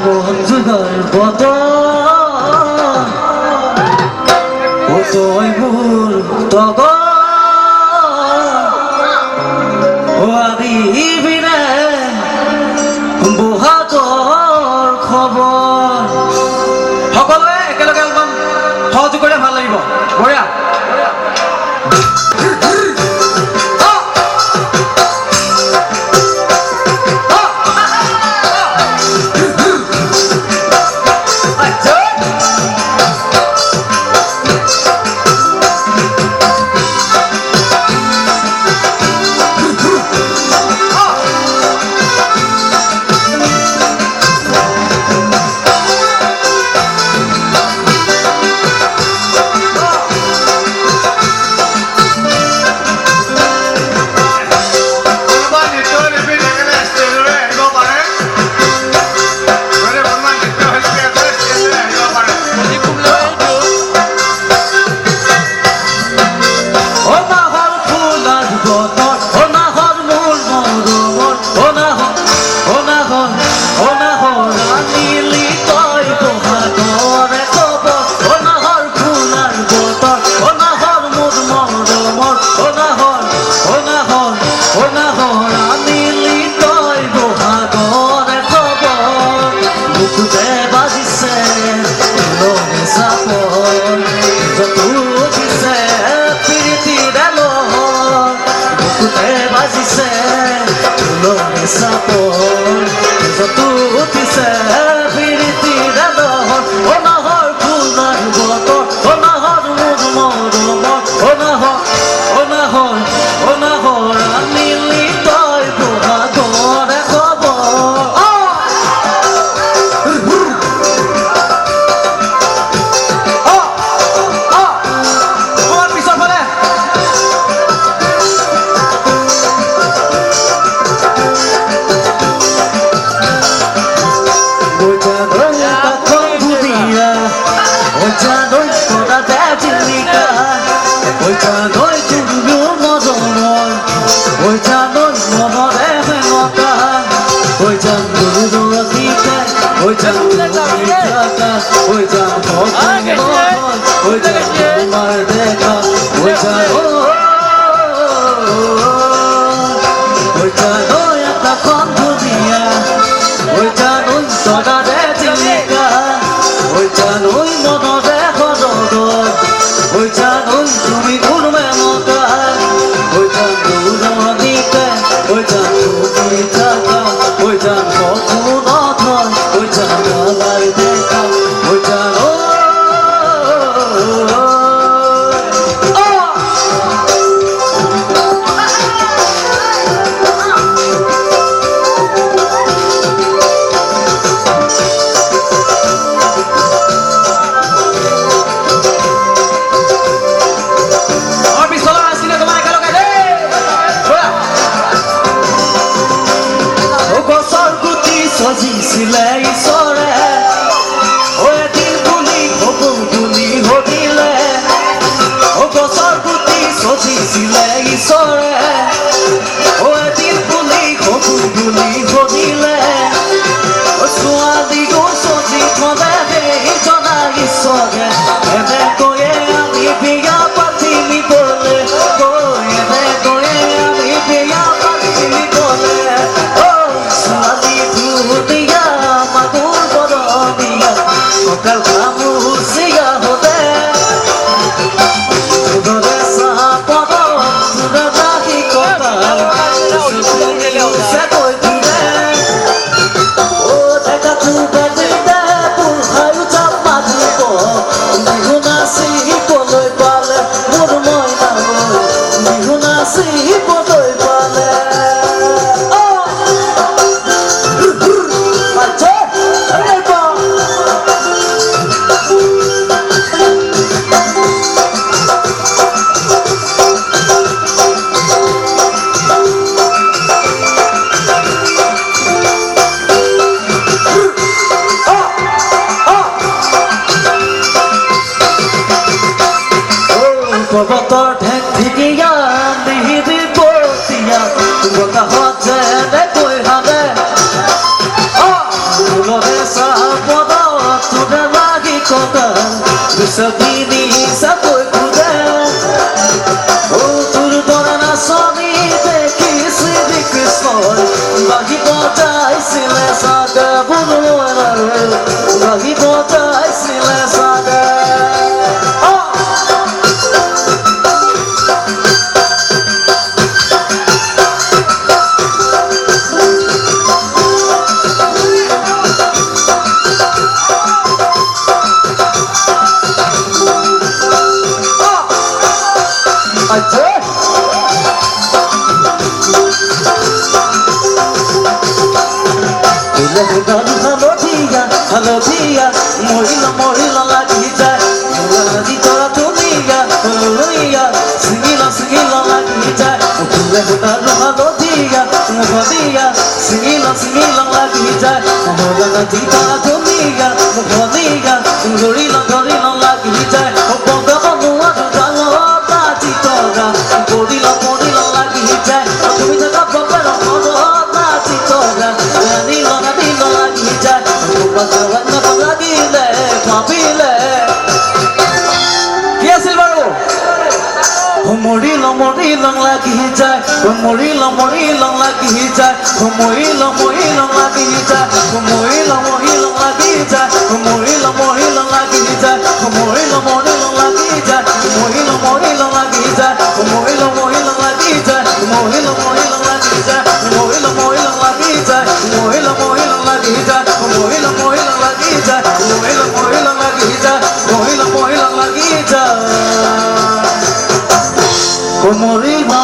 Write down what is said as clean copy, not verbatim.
বন্ধুৰ বদন ও তোই মূল তগ ও আমি বিনে বহাগৰ খবৰ সকলোৱে একেলগে একদম সহযোগ কৰিলে ভাল লাগিব বঢ়িয়া Sapor, so tu tise piriti dalo, ona har kunar goto, ona har mudmor, ona har anili toy buha gore khobor. Buat bisa boleh. পর্বতর ঢেক থেকে দিহির পতি দিয়া বতা হতে কই হালে ফুলরে সাপদ তোরে লাগি কথা বিসদিনী সাপই খুদে ও তোর দরে না সনি দেখি শ্রী কৃষ্ণ বাহি বজাইছিলে সাগে বুঝলো না রে বাহি বজাইছিলে সাগে Hello dia, morila lagi jai, lagi tora dunia, dunia, singila lagi jai, udah hello dia, singila lagi jai, lagi tora dunia, gorila lagi jai, boga banua dalo lagi tora, gorila lagi jai, tumi jaga boga lagi tora, nilo lagi jai. Bagawan na pagagile, papile. Kya silbaro? Morilang lagi jai, morilang lagi jai, morilang lagi jai, morilang lagi jai, morilang lagi jai, morilang lagi jai, morilang lagi jai, morilang lagi jai, morilang lagi jai, morilang lagi jai, morilang lagi jai. Morila